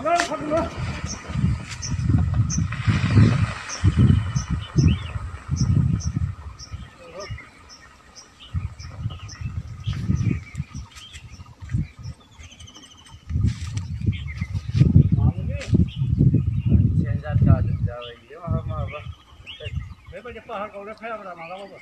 Mấy bây giờ phá cầu nó phá ra mà đâu có.